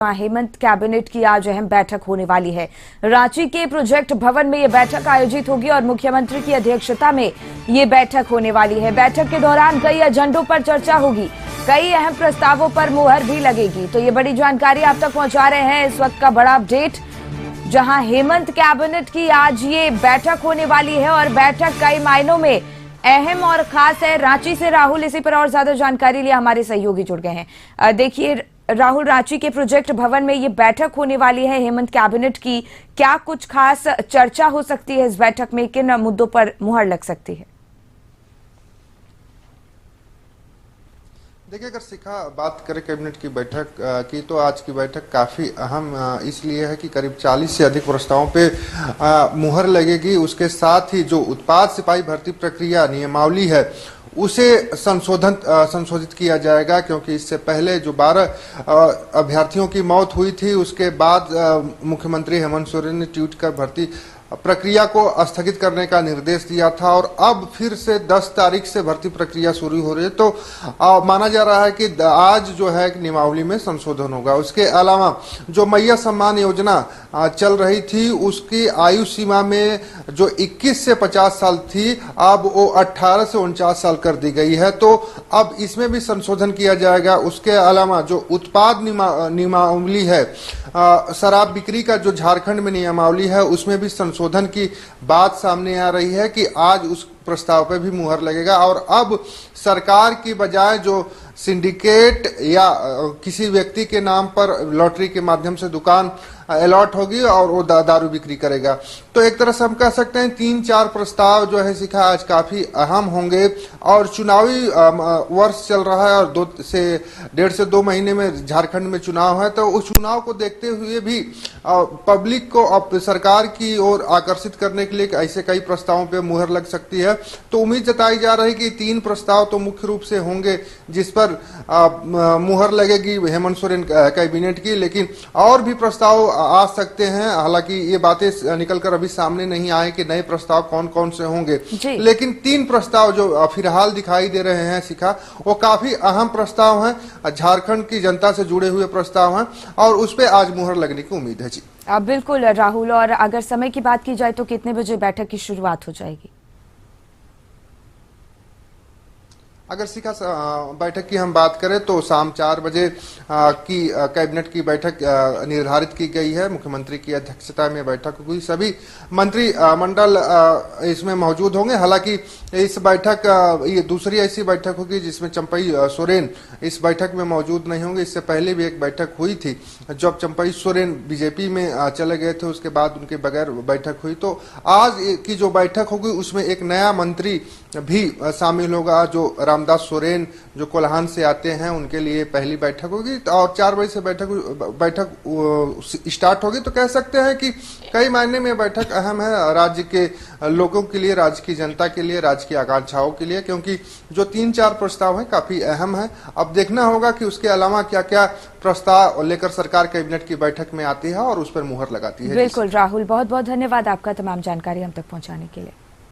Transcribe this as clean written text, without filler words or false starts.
Hemant cabinet की आज अहम बैठक होने वाली है। रांची के प्रोजेक्ट भवन में ये बैठक आयोजित होगी और मुख्यमंत्री की अध्यक्षता में ये बैठक होने वाली है। बैठक के दौरान कई एजेंडों पर चर्चा होगी, कई अहम प्रस्तावों पर मुहर भी लगेगी। तो ये बड़ी जानकारी आप तक पहुंचा रहे हैं इस वक्त का बड़ा अपडेट, जहां हेमंत कैबिनेट की आज ये बैठक होने वाली है और बैठक कई मायनों में अहम और खास है। रांची से राहुल इसी पर और ज्यादा जानकारी लिए हमारे सहयोगी जुड़ गए हैं। देखिए राहुल, रांची के प्रोजेक्ट भवन में ये बैठक होने वाली है हेमंत कैबिनेट की, क्या कुछ खास चर्चा हो सकती है इस बैठक में, किन मुद्दों पर मुहर लग सकती है? देखिए, अगर शिखा बात करें कैबिनेट की बैठक की, तो आज की बैठक काफ़ी अहम इसलिए है कि करीब 40 से अधिक प्रस्तावों पे मुहर लगेगी। उसके साथ ही जो उत्पाद सिपाही भर्ती प्रक्रिया नियमावली है उसे संशोधित किया जाएगा, क्योंकि इससे पहले जो 12 अभ्यर्थियों की मौत हुई थी उसके बाद मुख्यमंत्री हेमंत सोरेन ने ट्वीट कर भर्ती प्रक्रिया को स्थगित करने का निर्देश दिया था और अब फिर से 10 तारीख से भर्ती प्रक्रिया शुरू हो रही है। तो माना जा रहा है कि आज जो है नियमावली में संशोधन होगा। उसके अलावा जो मैया सम्मान योजना चल रही थी उसकी आयु सीमा में जो 21 से 50 साल थी अब वो 18 से 49 साल कर दी गई है, तो अब इसमें भी संशोधन किया जाएगा। उसके अलावा जो उत्पाद नियमावली है, शराब बिक्री का जो झारखंड में नियमावली है उसमें भी संशोधन की बात सामने आ रही है कि आज उस प्रस्ताव पे भी मुहर लगेगा और अब सरकार की बजाय जो सिंडिकेट या किसी व्यक्ति के नाम पर लॉटरी के माध्यम से दुकान अलॉट होगी और वो दारू बिक्री करेगा। तो एक तरह से हम कह सकते हैं 3-4 प्रस्ताव जो है शिखा आज काफी अहम होंगे और चुनावी वर्ष चल रहा है और 1.5 से 2 महीने में झारखंड में चुनाव है, तो उस चुनाव को देखते हुए भी पब्लिक को अब सरकार की ओर आकर्षित करने के लिए ऐसे कई प्रस्तावों पे मुहर लग सकती है। तो उम्मीद जताई जा रही है कि 3 प्रस्ताव तो मुख्य रूप से होंगे जिस पर मुहर लगेगी हेमंत सोरेन कैबिनेट की, लेकिन और भी प्रस्ताव आ सकते हैं। हालांकि ये बातें निकलकर अभी सामने नहीं आए कि नए प्रस्ताव कौन कौन से होंगे, लेकिन 3 प्रस्ताव जो फिलहाल दिखाई दे रहे हैं शिखा, वो काफी अहम प्रस्ताव हैं, झारखंड की जनता से जुड़े हुए प्रस्ताव हैं और उस पर आज मुहर लगने की उम्मीद है। जी बिल्कुल राहुल, और अगर समय की बात की जाए तो कितने बजे बैठक की शुरुआत हो जाएगी? अगर शिखा बैठक की हम बात करें तो शाम 4 बजे की कैबिनेट की बैठक निर्धारित की गई है। मुख्यमंत्री की अध्यक्षता में बैठक हुई, सभी मंत्री मंडल इसमें मौजूद होंगे। हालांकि इस बैठक ये दूसरी ऐसी बैठक होगी जिसमें चंपई सोरेन इस बैठक में मौजूद नहीं होंगे। इससे पहले भी एक बैठक हुई थी जब चंपई सोरेन बीजेपी में चले गए थे, उसके बाद उनके बगैर बैठक हुई। तो आज की जो बैठक होगी उसमें एक नया मंत्री भी शामिल होगा, जो रामदास सोरेन जो कोल्हान से आते हैं, उनके लिए पहली बैठक होगी और 4 बजे से बैठक स्टार्ट होगी। तो कह सकते हैं कि कई मायने में बैठक अहम है राज्य के लोगों के लिए, राज्य की जनता के लिए, राज्य की आकांक्षाओं के लिए, क्योंकि जो 3-4 प्रस्ताव हैं काफी अहम है। अब देखना होगा कि उसके अलावा क्या क्या प्रस्ताव लेकर सरकार कैबिनेट की बैठक में आती है और उस पर मुहर लगाती है। बिल्कुल राहुल, बहुत बहुत धन्यवाद आपका तमाम जानकारी हम तक पहुंचाने के लिए।